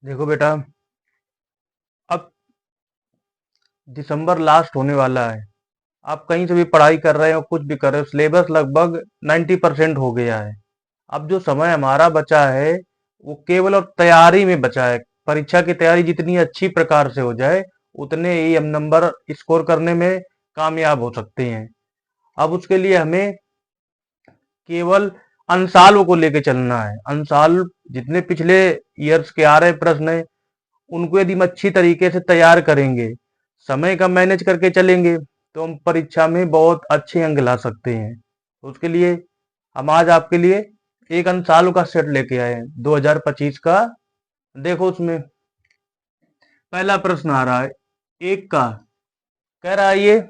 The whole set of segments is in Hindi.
देखो बेटा, अब दिसंबर लास्ट होने वाला है। आप कहीं से भी पढ़ाई कर रहे हो, कुछ भी कर रहे हो, सिलेबस लगभग 90% हो गया है। अब जो समय हमारा बचा है वो केवल और तैयारी में बचा है। परीक्षा की तैयारी जितनी अच्छी प्रकार से हो जाए उतने ही हम नंबर स्कोर करने में कामयाब हो सकते हैं। अब उसके लिए हमें केवल अंशालों को लेके चलना है। अंशाल जितने पिछले ईयर्स के आ रहे प्रश्न है उनको यदि हम अच्छी तरीके से तैयार करेंगे, समय का मैनेज करके चलेंगे, तो हम परीक्षा में बहुत अच्छे अंक ला सकते हैं। तो उसके लिए हम आज आपके लिए एक अंशालों का सेट लेके आए हैं 2025 का। देखो उसमें पहला प्रश्न आ रहा है एक का। कह रहा है ये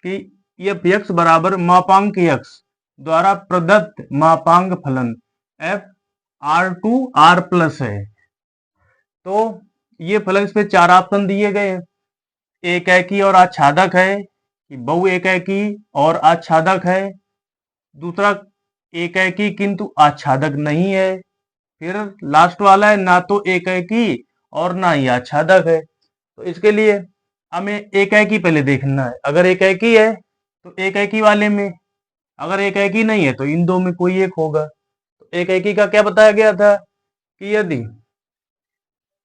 कि एफ एक्स बराबर मापांक एक्स द्वारा प्रदत्त मापांक फलन F R to R plus है। तो ये फलन, इस पे चार ऑप्शन दिए गए हैं। एक एकी और आच्छादक है, कि बहु एक एकी और आच्छादक है। दूसरा एक एकी किंतु आच्छादक नहीं है। फिर लास्ट वाला है ना तो एक एकी और ना ही आच्छादक है। तो इसके लिए हमें एक एकी पहले देखना है। अगर एक एकी है तो एक एकी वाले में, अगर एक एकी नहीं है तो इन दो में कोई एक होगा। तो एक एकी का क्या बताया गया था कि यदि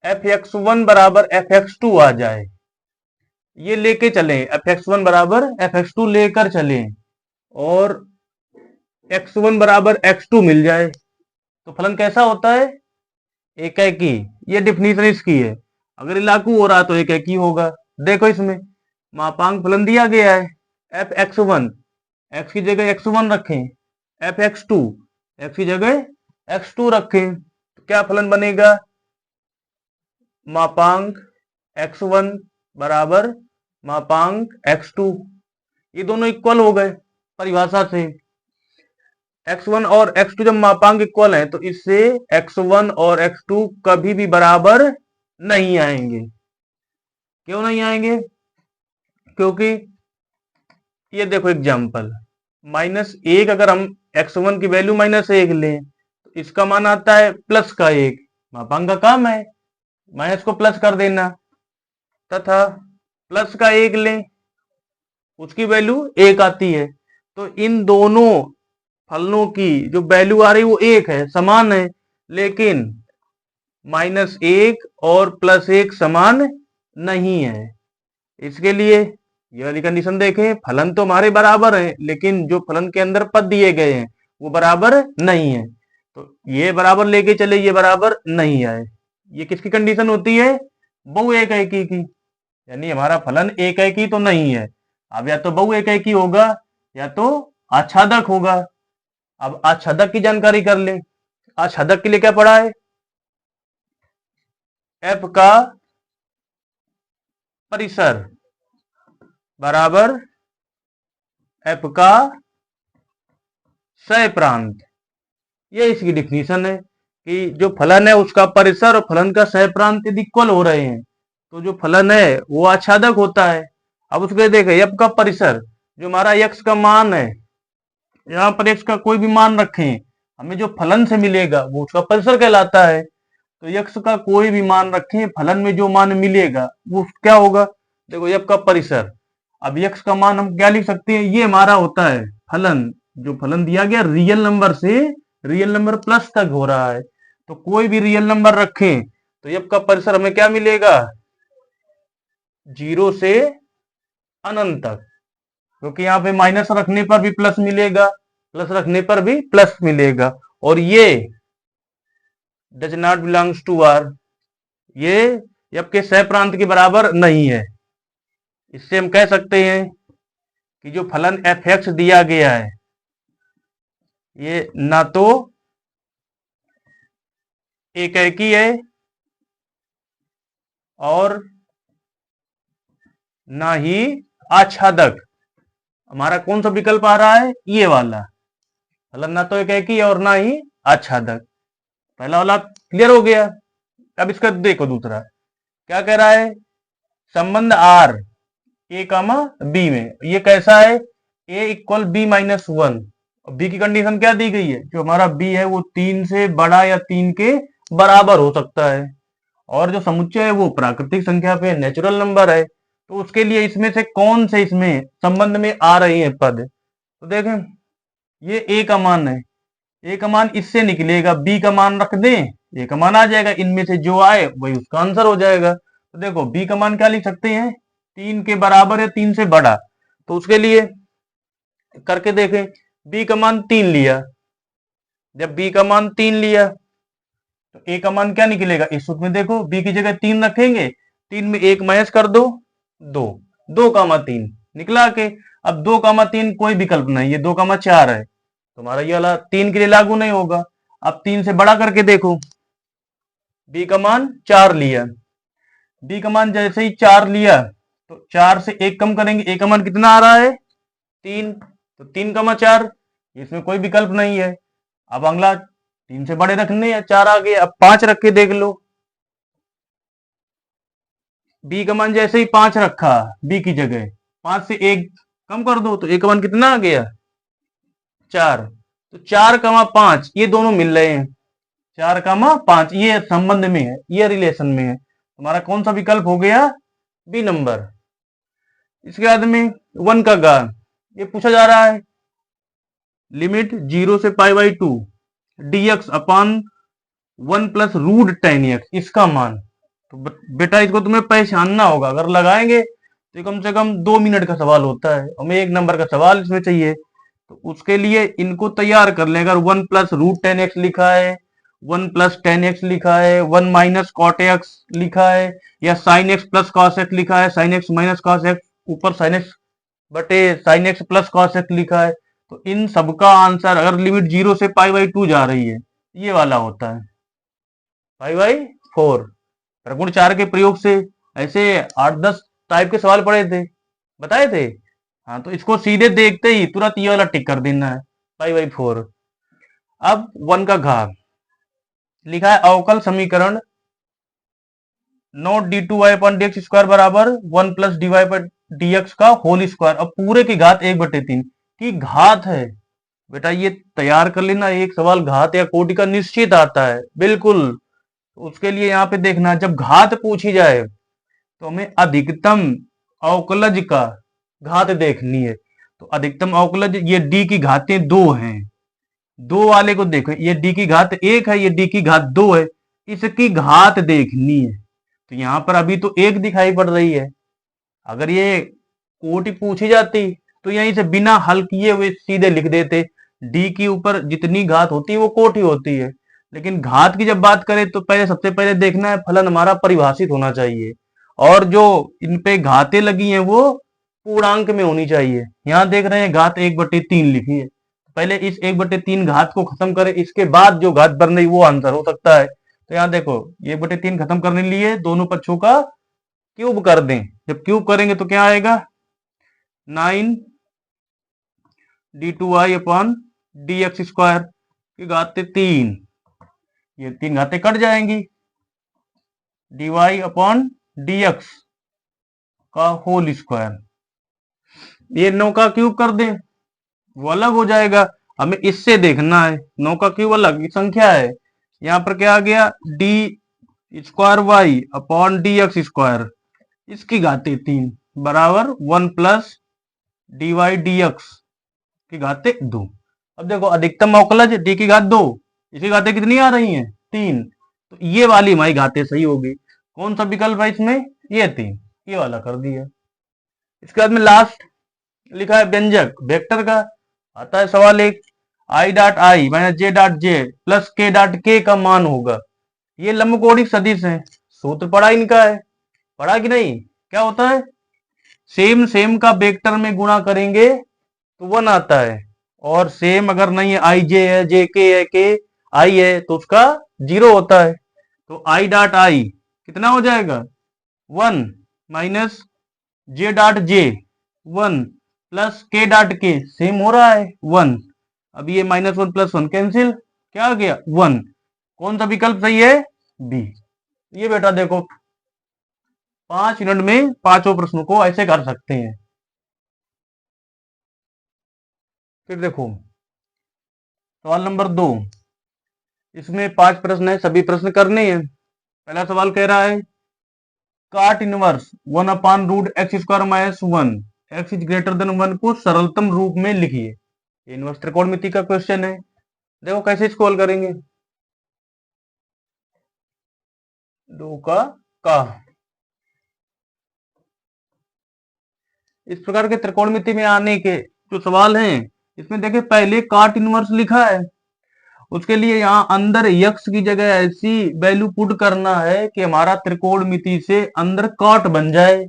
एफ एक्स वन बराबर एफ एक्स टू आ जाए, ये लेके चलें, एफ एक्स वन बराबर एफ एक्स टू लेकर चलें और एक्स वन बराबर एक्स टू मिल जाए, तो फलन कैसा होता है? एकेकी। ये डिफिनीशन इसकी है। अगर ये लागू हो रहा तो एकेकी होगा। देखो इसमें मापांक फलन दिया गया है एफ एक्स वन, एक्स की जगह एक्स वन रखें, एफ एक्स टू, एक्स की जगह एक्स टू रखें, तो क्या फलन बनेगा? मापांक एक्स वन बराबर मापांक एक्स टू। ये दोनों इक्वल हो गए परिभाषा से। एक्स वन और एक्स टू जब मापांक इक्वल है तो इससे एक्स वन और एक्स टू कभी भी बराबर नहीं आएंगे। क्यों नहीं आएंगे? क्योंकि ये देखो एग्जाम्पल, माइनस एक, अगर हम एक्स वन की वैल्यू माइनस एक लें तो इसका मान आता है प्लस का एक। मापांक का काम है माइनस को प्लस कर देना। तथा प्लस का एक लें, उसकी वैल्यू एक आती है। तो इन दोनों फलनों की जो वैल्यू आ रही वो एक है, समान है। लेकिन माइनस एक और प्लस एक समान नहीं है। इसके लिए ये वाली कंडीशन देखें, फलन तो हमारे बराबर है लेकिन जो फलन के अंदर पद दिए गए हैं वो बराबर नहीं है। तो ये बराबर लेके चले, ये बराबर नहीं आए। ये किसकी कंडीशन होती है? बहु एक एकी की। यानी हमारा फलन एक एकी तो नहीं है। अब या तो बहु एक एकी होगा या तो आच्छादक होगा। अब आच्छादक की जानकारी कर ले। आच्छादक के लिए क्या पढ़ा है? एफ का परिसर बराबर एफ का सह प्रांत। ये इसकी डिफिनीशन है कि जो फलन है उसका परिसर और फलन का सह प्रांत यदि इक्वल हो रहे हैं तो जो फलन है वो आच्छादक होता है। अब उसके देखें एफ का परिसर, जो हमारा एक्स का मान है, यहाँ पर एक्स का कोई भी मान रखें, हमें जो फलन से मिलेगा वो उसका परिसर कहलाता है। तो एक्स का कोई भी मान रखें, फलन में जो मान मिलेगा वो क्या होगा? देखो एफ का परिसर, अब एक्स का मान हम क्या लिख सकते हैं? ये हमारा होता है फलन। जो फलन दिया गया रियल नंबर से रियल नंबर प्लस तक हो रहा है, तो कोई भी रियल नंबर रखें तो एफ का परिसर हमें क्या मिलेगा? जीरो से अनंत तक। क्योंकि यहाँ पे माइनस रखने पर भी प्लस मिलेगा, प्लस रखने पर भी प्लस मिलेगा। और ये does not belongs to R, ये एफ के सह प्रांत के बराबर नहीं है। इससे हम कह सकते हैं कि जो फलन एफ एक्स दिया गया है ये ना तो एकेकी है और ना ही आच्छादक। हमारा कौन सा विकल्प आ रहा है? ये वाला। फलन ना तो एकेकी और ना ही आच्छादक। पहला वाला क्लियर हो गया। अब इसका देखो दूसरा क्या कह रहा है? संबंध आर ए कामा बी में, ये कैसा है? A equal B minus one. B की कंडीशन क्या दी गई है? जो हमारा बी है वो तीन से बड़ा या तीन के बराबर हो सकता है। और जो समुच्चय है वो प्राकृतिक संख्या पे नेचुरल नंबर है। तो उसके लिए इसमें से कौन से इसमें संबंध में आ रही है पद, तो देखें ये ए का मान है, ए का मान इससे निकलेगा, बी का मान रख दें, ए का मान आ जाएगा, इनमें से जो आए वही उसका आंसर हो जाएगा। तो देखो बी का मान क्या लिख सकते हैं, 3 के बराबर या 3 से बड़ा। तो उसके लिए करके देखें, बी का मान 3 लिया, जब बी का मान 3 लिया तो ए का मान क्या निकलेगा, इस सूत्र में देखो बी की जगह 3 रखेंगे, 3 में 1 माइनस कर दो, 2, 2,3 निकला के। अब 2,3 कोई विकल्प नहीं, ये 2,4 है, तुम्हारा ये वाला 3 के लिए लागू नहीं होगा। अब 3 से बड़ा करके देखो, बी का मान 4 लिया, बी का मान जैसे ही 4 लिया तो 4 से 1 कम करेंगे, ए का मान कितना आ रहा है 3, तो 3,4, इसमें कोई विकल्प नहीं है। अब अगला 3 से बड़े रखने हैं, 4 आ गए, अब 5 रख के देख लो, बी का मान जैसे ही 5 रखा, बी की जगह 5 से 1 कम कर दो तो ए का मान कितना आ गया 4, तो 4,5 ये दोनों मिल रहे हैं, 4,5 ये संबंध में है, ये रिलेशन में है, तुम्हारा कौन सा विकल्प हो गया, बी नंबर। इसके बाद में 1 का गा, ये पूछा जा रहा है, लिमिट 0 से π/2 dx upon 1 plus root 10x, इसका मान। तो बेटा इसको तुम्हें पहचानना होगा, अगर लगाएंगे तो कम से कम 2 मिनट का सवाल होता है, हमें 1 नंबर का सवाल इसमें चाहिए। तो उसके लिए इनको तैयार कर लें, अगर 1 प्लस रूट 10x लिखा है, 1 प्लस 10x लिखा है, 1 माइनस कॉट एक्स लिखा है, या sine x plus cos x लिखा है, sine x minus cos x, ऊपर साइन एक्स बटे sine x plus cos x लिखा है, तो इन सबका आंसर अगर लिमिट 0 से π/2 जा रही है, ये वाला होता है π/4। प्रगुण 4 के प्रयोग से ऐसे 8-10 टाइप के सवाल पड़े थे, बताए थे। हाँ, तो इसको सीधे देखते ही तुरंत ये वाला टिक कर देना है, π/4। अब 1 का घात लिखा है, अवकल समीकरण नॉट d2y/dx² बराबर 1 प्लस dy/dx का होल स्क्वायर, अब पूरे की घात 1/3 की घात है। बेटा ये तैयार कर लेना, एक सवाल घात या कोटि का निश्चित आता है बिल्कुल। तो उसके लिए यहाँ पे देखना, जब घात पूछी जाए तो हमें अधिकतम अवकलज का घात देखनी है। तो अधिकतम अवकलज, ये डी की घातें 2 हैं, 2 वाले को देखो, ये डी की घात 1 है, ये डी की घात 2 है, इसकी घात देखनी है। तो यहाँ पर अभी तो 1 दिखाई पड़ रही है, अगर ये कोटि पूछी जाती तो यहीं से बिना हल किए हुए सीधे लिख देते, डी की ऊपर जितनी घात होती है वो कोटि होती है। लेकिन घात की जब बात करें तो पहले सबसे पहले देखना है फलन हमारा परिभाषित होना चाहिए, और जो इन पे घातें लगी हैं वो पूर्णांक में होनी चाहिए। यहाँ देख रहे हैं घात 1/3 लिखी है, पहले इस 1/3 घात को खत्म करें, इसके बाद जो घात बन रही वो आंसर हो सकता है। तो यहाँ देखो 1/3 खत्म करने के लिए दोनों पक्षों का क्यूब कर दें, जब क्यूब करेंगे तो क्या आएगा 9 d2y/dx² की घातें 3, ये 3 घातें कट जाएंगी, dy/dx का होल स्क्वायर, ये 9 का क्यूब कर दें वो अलग हो जाएगा। हमें इससे देखना है, 9 का क्यूब अलग संख्या है, यहाँ पर क्या आ गया d²y/dx², इसकी घातें 3 बराबर 1 प्लस dy/dx की घातें 2। अब देखो अधिकतम अवकलज डी की घात 2, इसकी घातें कितनी आ रही हैं 3, तो ये वाली हमारी घातें सही होगी। कौन सा विकल्प है इसमें, ये 3, ये वाला कर दिया। इसके बाद में लास्ट लिखा है व्यंजक वेक्टर का, आता है सवाल एक, i.i minus j.j plus k.k का मान होगा। ये लंबकोणिक सदिश है, सूत्र पढ़ा इनका है, पढ़ा कि नहीं, क्या होता है सेम सेम का वेक्टर में गुणा करेंगे तो 1 आता है, और सेम अगर नहीं है आई जे है, जे के है, के आई है, तो उसका 0 होता है। तो i.i कितना हो जाएगा 1 minus j.j 1 plus k.k same हो रहा है 1। अब ये -1 + 1 कैंसिल, क्या आ गया 1। कौन सा विकल्प सही है, बी। ये बेटा देखो 5 मिनट में पांचों प्रश्नों को ऐसे कर सकते हैं। फिर देखो सवाल नंबर 2, इसमें 5 प्रश्न है, सभी प्रश्न करने हैं। पहला सवाल कह रहा है काट inverse 1/√x² - 1 x is greater than 1 को सरलतम रूप में लिखिए। इनवर्स त्रिकोणमिति का क्वेश्चन है। देखो कैसे इसको हल करेंगे। दो का इस प्रकार के त्रिकोणमिति में आने के जो सवाल हैं, इसमें देखिए पहले काट इनवर्स लिखा है, उसके लिए यहाँ अंदर यक्स की जगह ऐसी वैल्यू पुट करना है कि हमारा त्रिकोणमिति से अंदर काट बन जाए।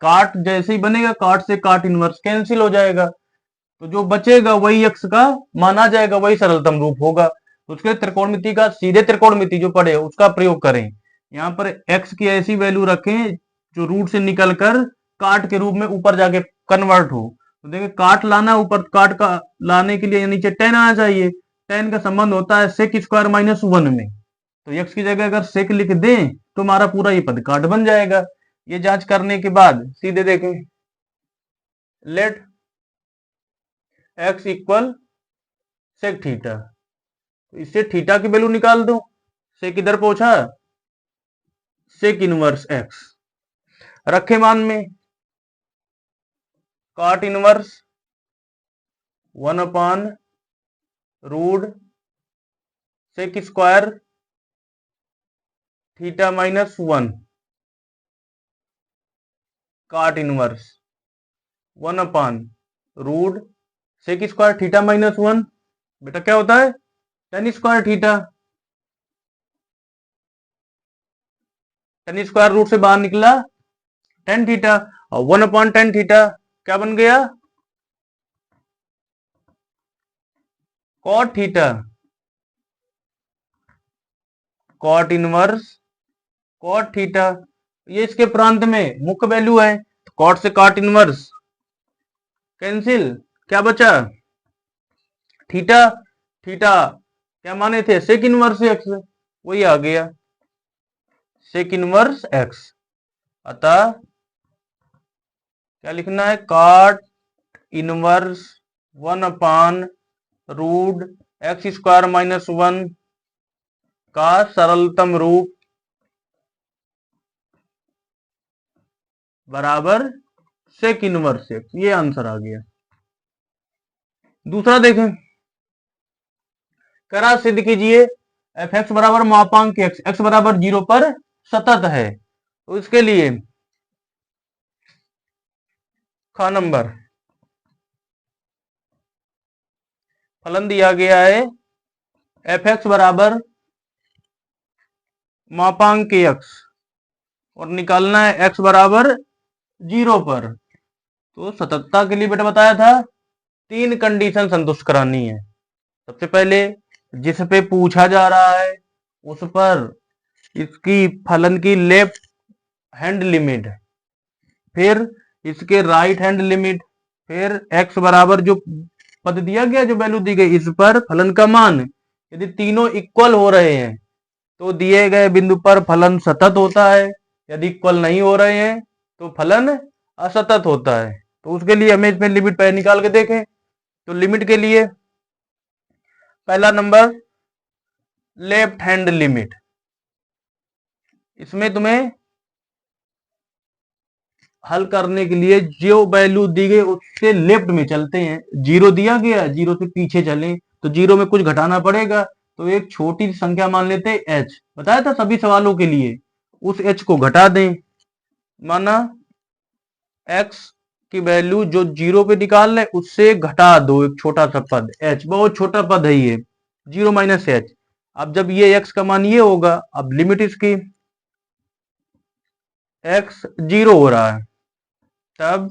काट जैसे ही बनेगा, काट से काट इनवर्स कैंसिल हो जाएगा, तो जो बचेगा वही यक्स का माना जाएगा, वही सरलतम रूप होगा। तो उसके त्रिकोणमिति का सीधे त्रिकोणमिति जो पड़े उसका प्रयोग करें। यहाँ पर एक्स की ऐसी वैल्यू रखें जो रूट से निकलकर काट के रूप में ऊपर जाके कन्वर्ट हो। तो देखिए काट लाना, ऊपर काट का लाने के लिए नीचे 10 आना चाहिए। 10 का संबंध होता है सेक स्क्वायर माइनस 1 में। तो यक्स की जगह अगर सेक लिख दें तो हमारा पूरा ये पद काट बन जाएगा। ये जांच करने के बाद सीधे देखें, let X equal sec theta, तो इससे थीटा की वैल्यू निकाल दो। सेक इधर पहुंचा, सेक इनवर्स एक्स रखे मान में, काट इनवर्स 1/√सेक square theta minus 1, cot inverse 1/√सेक स्क्वायर थीटा माइनस 1, बेटा क्या होता है tan square theta. Tan square root से बाहर निकला टेन थीटा, और 1/10 थीटा क्या बन गया cot theta. Cot inverse cot theta, ये इसके प्रांत में मुख्य वैल्यू है, तो कॉट से कॉट इनवर्स कैंसिल, क्या बचा थीटा। थीटा क्या माने थे सेक इनवर्स एक्स, वही आ गया सेक इनवर्स एक्स। अतः क्या लिखना है, कॉट इनवर्स 1/√x² माइनस 1 का सरलतम रूप बराबर सेक इनवर्स एक्स। ये आंसर आ गया। दूसरा देखें, करा सिद्ध कीजिए एफ एक्स बराबर मापांक एक्स, एक्स बराबर 0 पर सतत है। तो इसके लिए ख नंबर फलन दिया गया है एफ एक्स बराबर मापांक एक्स और निकालना है एक्स बराबर 0 पर। तो सततता के लिए बेटा बताया था 3 कंडीशन संतुष्ट करानी है। सबसे पहले जिस पे पूछा जा रहा है उस पर इसकी फलन की लेफ्ट हैंड लिमिट, फिर इसके राइट हैंड लिमिट, फिर x बराबर जो पद दिया गया, जो वैल्यू दी गई, इस पर फलन का मान। यदि तीनों इक्वल हो रहे हैं तो दिए गए बिंदु पर फलन सतत होता है, यदि इक्वल नहीं हो रहे हैं तो फलन असतत होता है। तो उसके लिए हमें इसमें लिमिट पहले निकाल के देखें। तो लिमिट के लिए पहला नंबर लेफ्ट हैंड लिमिट, इसमें तुम्हें हल करने के लिए जो वैल्यू दी गई उससे लेफ्ट में चलते हैं। 0 दिया गया, 0 से पीछे चलें तो 0 में कुछ घटाना पड़ेगा, तो एक छोटी संख्या मान लेते हैं h, बताया था सभी सवालों के लिए। उस h को घटा दें, माना x की वैल्यू जो 0 पे निकाल रहे उससे घटा दो एक छोटा सा पद h, बहुत छोटा पद है ये 0 माइनस h। अब जब ये x का मान ये होगा, अब लिमिट इसकी x 0 हो रहा है, तब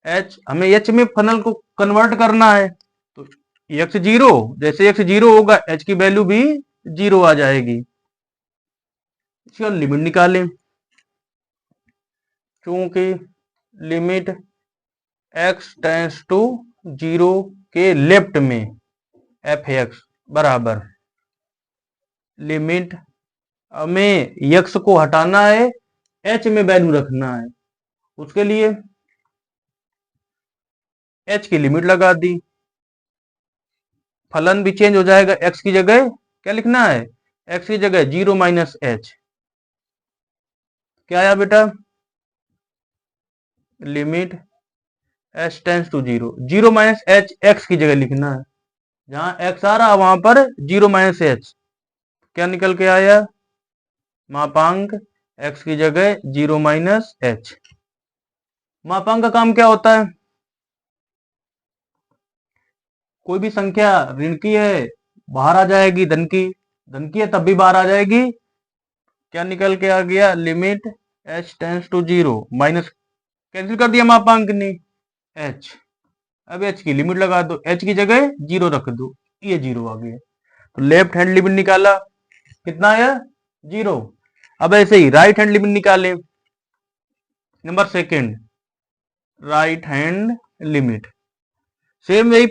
h हमें h में फलन को कन्वर्ट करना है। तो x 0, जैसे x 0 होगा h की वैल्यू भी 0 आ जाएगी। इसका लिमिट निकालें, क्योंकि लिमिट x टेंड्स टू 0 के लेफ्ट में एफ एक्स बराबर लिमिट, हमें x को हटाना है, h में वैल्यू रखना है। उसके लिए h की लिमिट लगा दी, फलन भी चेंज हो जाएगा। x की जगह क्या लिखना है x की जगह 0 माइनस एच, क्या आया बेटा, limit h tends to 0, 0 minus H X की जगह लिखना है, जहां x आ रहा वहां पर 0 माइनस एच, क्या निकल के आया, मापांक x की जगह 0 माइनस एच। मापांक का काम क्या होता है, कोई भी संख्या ऋण की है बाहर आ जाएगी, धन की है तब भी बाहर आ जाएगी, क्या निकल के आ गया, limit h tends to 0 minus, cancel कर दिया मापांक ने h, अब h की लिमिट लगा दो, h की जगह 0 रख दो, ये 0 आ गया, तो लेफ्ट हैंड लिमिट निकाला, कितना आया, 0। अब ऐसे ही राइट हैंड लिमिट निकाले, number second, right hand limit, same यही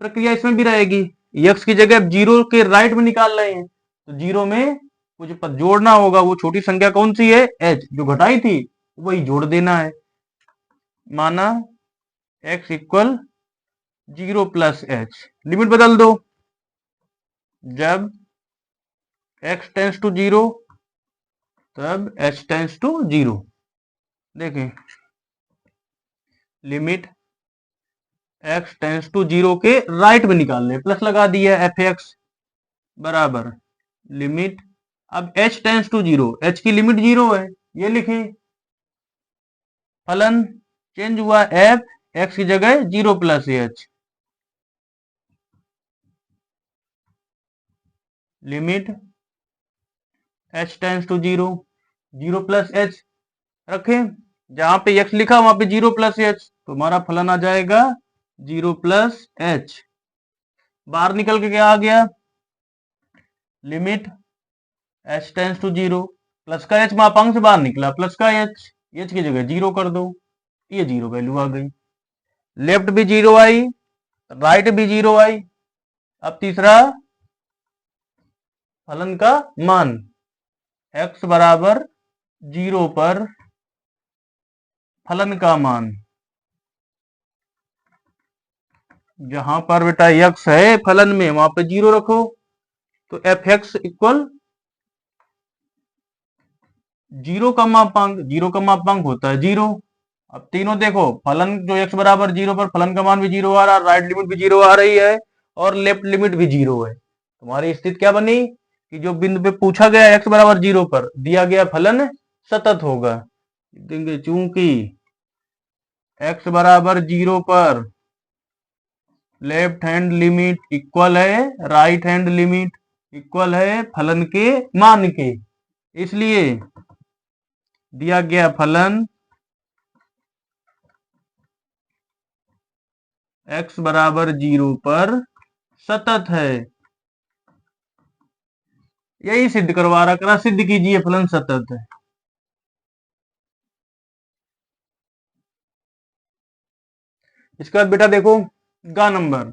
प्रक्रिया इसमें भी रहेगी, x की जगह अब 0 के राइट में निकाल रहे हैं, तो 0 में कुछ पद जोड़ना होगा, वो छोटी संख्या कौन सी है, h, जो घटाई थी वही जोड़ देना है, माना x equal 0 plus H, limit बदल दो, जब x टेंस टू 0 तब h टेंस टू 0, देखें लिमिट x टेंस टू 0 के राइट में निकाल ले, प्लस लगा दिया एफ एक्स बराबर लिमिट, अब h टेंस टू 0, h की लिमिट 0 है, ये लिखी, फलन चेंज हुआ f, x की जगह 0 plus H, limit h tends to 0, 0 plus H रखें, जहां पे x लिखा वहां पे 0 प्लस एच, तो हमारा फलन आ जाएगा 0 प्लस एच, बाहर निकल के क्या आ गया, limit h tends to 0, plus का h मापांक से बाहर निकला, प्लस का h की जगह 0 कर दो, ये 0 वैल्यू आ गई, लेफ्ट भी 0 आई, राइट भी 0 आई। अब तीसरा, फलन का मान, x बराबर 0 पर फलन का मान, जहां पर बेटा x है फलन में वहां पे 0 रखो, तो एफ एक्स इक्वल 0 का मापांक, 0 का मापांक होता है 0। अब तीनों देखो, फलन जो x बराबर 0 पर फलन का मान भी 0 आ रहा है, राइट लिमिट भी 0 आ रही है और लेफ्ट लिमिट भी 0 है, तुम्हारी स्थिति क्या बनी कि जो बिंदु पे पूछा गया x बराबर 0 पर दिया गया फलन सतत होगा, देंगे चूंकि x बराबर 0 पर लेफ्ट हैंड लिमिट इक्वल है राइट हैंड लिमिट इक्वल है फलन के मान के, इसलिए दिया गया फलन x बराबर 0 पर सतत है, यही सिद्ध करवा रहा, सिद्ध कीजिए फलन सतत है। इसके बाद बेटा देखो गा नंबर,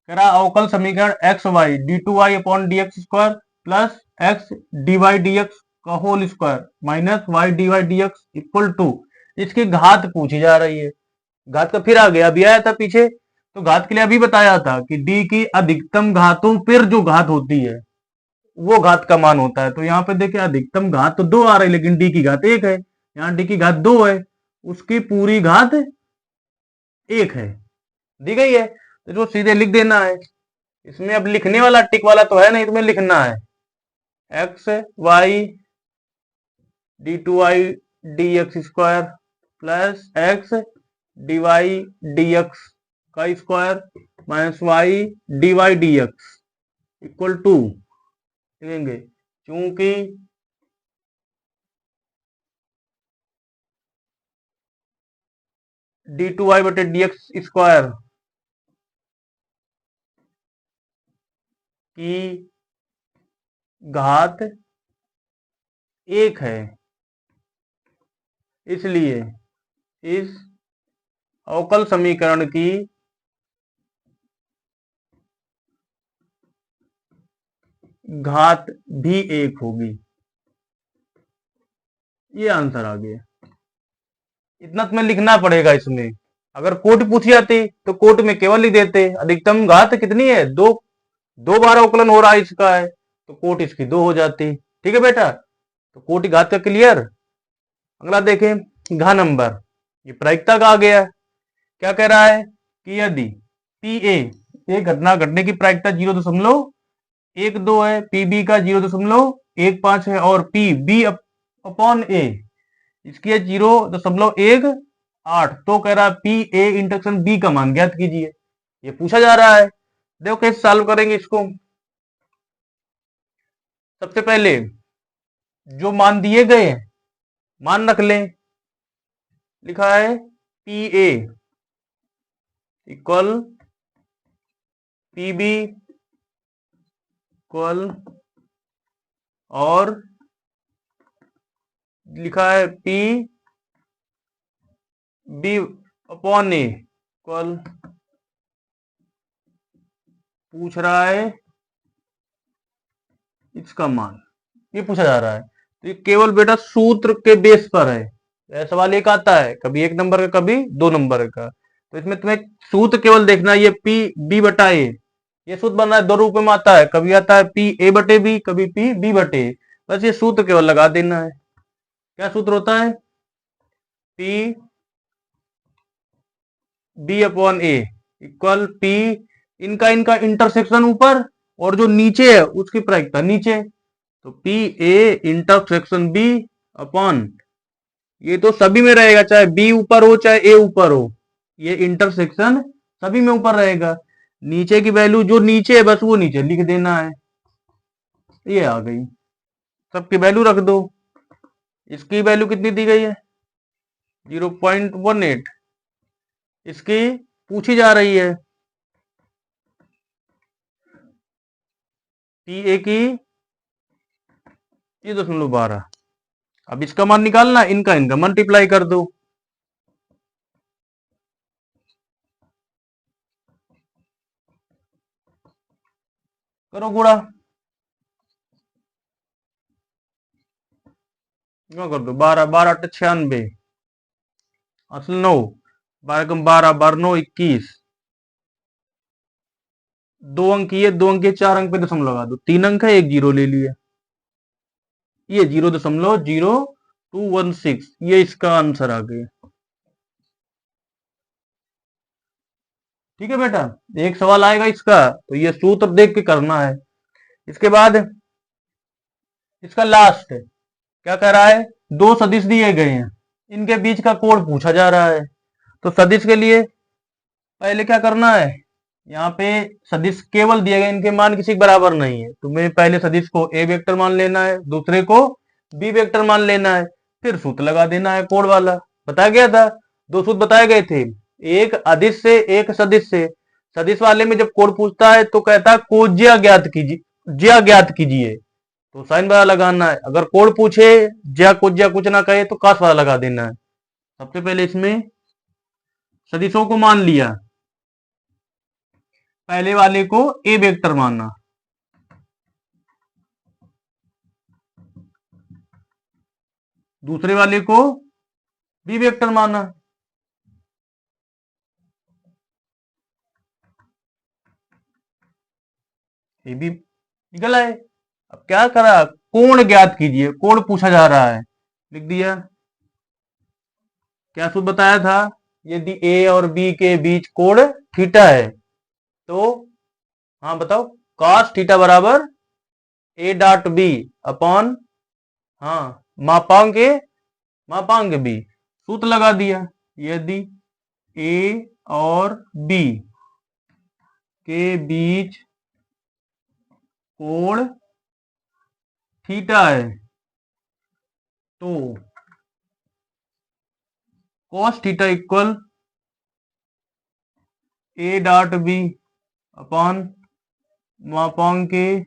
कह रहा अवकल समीकरण x y d two y upon d x square plus x d y d x का whole square minus y d y d x equal to, इसकी घात पूछी जा रही है, घात का फिर आ गया, अभी आया था पीछे, तो घात के लिए अभी बताया था कि डी की अधिकतम घातों फिर जो घात होती है वो घात का मान होता है, तो यहाँ पे देखिए अधिकतम घात तो 2 आ रही है लेकिन डी की घात 1 है, यहाँ डी की घात 2 है, उसकी पूरी घात 1 है, दी गई है, तो जो सीधे लिख देना है, इसमें अब लिखने वाला टिक वाला तो है नहीं, तुम्हें लिखना है x y d two y d x square plus x d y d x का square minus y d y d x equal to, लिखेंगे चूंकि डी टू वाई बटे डी एक्स स्क्वायर की घात 1 है, इसलिए इस अवकल समीकरण की घात भी 1 होगी, ये आंसर आ गया, इतना तुम्हें लिखना पड़ेगा इसमें, अगर कोट पूछी जाती तो कोट में केवल लिख देते अधिकतम घात कितनी है, 2 बार अवकलन हो रहा है इसका है, तो कोट इसकी 2 हो जाती। ठीक है बेटा, तो कोटि घात का क्लियर। अगला देखें घा नंबर, ये प्रायिकता का आ गया। क्या कह रहा है कि यदि पी ए एक घटना घटने की प्रायिकता 0.12 है, पी बी का 0.15 है और पी बी अपॉन ए इसकी है 0.18, तो कह रहा है पी ए इंटरसेक्शन बी का मान ज्ञात कीजिए। ये पूछा जा रहा है। देखो कैसे सॉल्व करेंगे इसको। सबसे पहले जो मान दिए गए हैं मान रख लें। लिखा है P A equal P B equal, और लिखा है P B upon A equal, पूछ रहा है इसका मान, ये पूछा जा रहा है। तो ये केवल बेटा सूत्र के बेस पर है। सवाल एक आता है कभी 1 नंबर का कभी 2 नंबर का, तो इसमें तुम्हें सूत्र केवल देखना है। ये पी बी बटा ए, ये सूत्र बन रहा है 2 रूप में आता है, कभी आता है पी ए बटे बी, कभी पी बी बटे ए। बस ये सूत्र केवल लगा देना है। क्या सूत्र होता है? P B upon A equal P, इनका इनका इंटरसेक्शन ऊपर और जो नीचे है उसकी प्रायिकता नीचे, तो P A intersection B upon, ये तो सभी में रहेगा, चाहे बी ऊपर हो चाहे ए ऊपर हो, ये इंटरसेक्शन सभी में ऊपर रहेगा। नीचे की वैल्यू जो नीचे है बस वो नीचे लिख देना है। ये आ गई, सबकी वैल्यू रख दो। इसकी वैल्यू कितनी दी गई है? 0.18। इसकी पूछी जा रही है पी ए की 0.12। अब इसका मान निकालना, इनका इनका मल्टीप्लाई कर दो। करो गुणा, क्यों कर दो 12, 12 8 96, असल 9, 12 कम 12, 12 9 21, 2 अंक ये 2 अंक ये, 4 अंक पे दशमलव लगा दो, 3 अंक है 1 जीरो ले लिया, ये 0.0216, ये इसका आंसर आ गया। ठीक है बेटा, एक सवाल आएगा इसका तो ये सूत्र देख के करना है। इसके बाद इसका लास्ट क्या कह रहा है? 2 सदिश दिए गए हैं, इनके बीच का कोण पूछा जा रहा है। तो सदिश के लिए पहले क्या करना है, यहाँ पे सदिश केवल दिए गए, इनके मान किसी के बराबर नहीं है, तुम्हें पहले सदिश को ए वेक्टर मान लेना है, दूसरे को बी वेक्टर मान लेना है, फिर सूत्र लगा देना है कोण वाला। बताया गया था, 2 सूत्र बताए गए थे, एक अदिश से एक सदिश से। सदिश वाले में जब कोण पूछता है तो कहता है कोज्या ज्ञात कीजिए, ज्या ज्ञात कीजिए, तो साइन वाला लगाना है। अगर कोण पूछे ज्या कोज्या कुछ ना कहे तो काश वाला लगा देना है। सबसे पहले इसमें सदिशों को मान लिया, पहले वाले को ए वेक्टर माना, दूसरे वाले को बी वेक्टर माना, ये भी निकल आए। अब क्या करा, कोण ज्ञात कीजिए, कोण पूछा जा रहा है, लिख दिया। क्या सूत्र बताया था? यदि ए और बी के बीच कोण थीटा है तो, हाँ बताओ, cos थीटा बराबर ए डॉट बी अपॉन, हाँ, मापांक ए मापांक बी। सूत्र लगा दिया, यदि ए और बी के बीच कोण थीटा है तो cos theta equal A dot B upon मापांक ए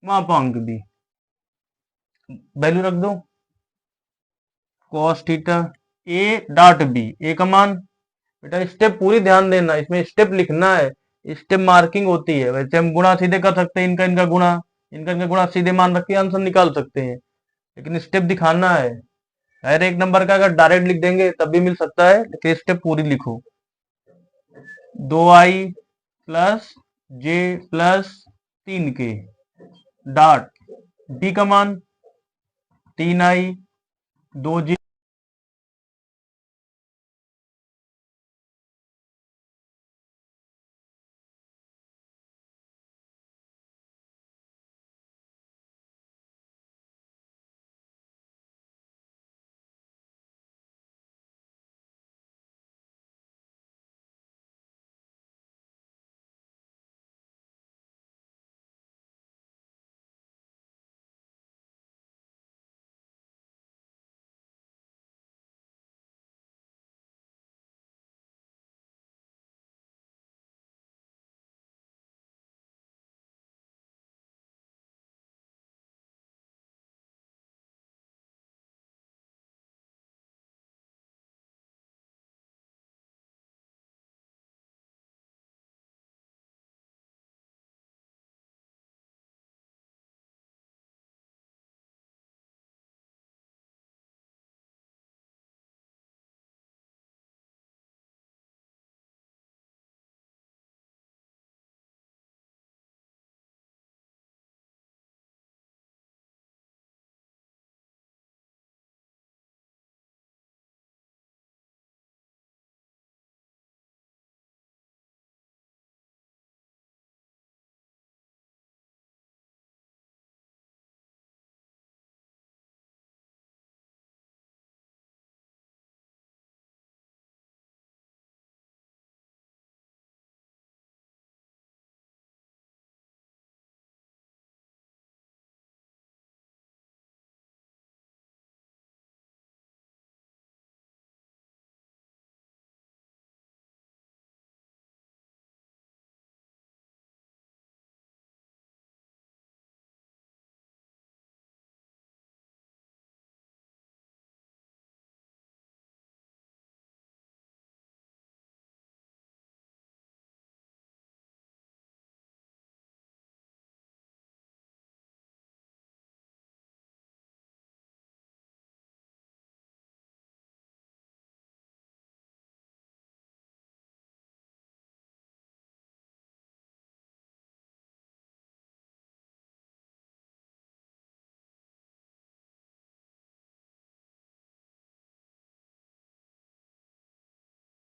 मापांक बी, वैल्यू रख दो। cos theta A dot B, A का मान, बेटा स्टेप पूरी ध्यान देना, इसमें स्टेप लिखना है, स्टेप मार्किंग होती है। वैसे हम गुणा सीधे कर सकते हैं, इनका इनका गुणा, इनका इनका गुणा सीधे मान रख के आंसर निकाल सकते हैं, लेकिन स्टेप दिखाना है। अरे 1 नंबर का अगर डायरेक्ट लिख देंगे तब भी मिल सकता है, लेकिन स्टेप पूरी लिखो। 2i प्लस जे प्लस 3k डॉट डी का मान 3i 2j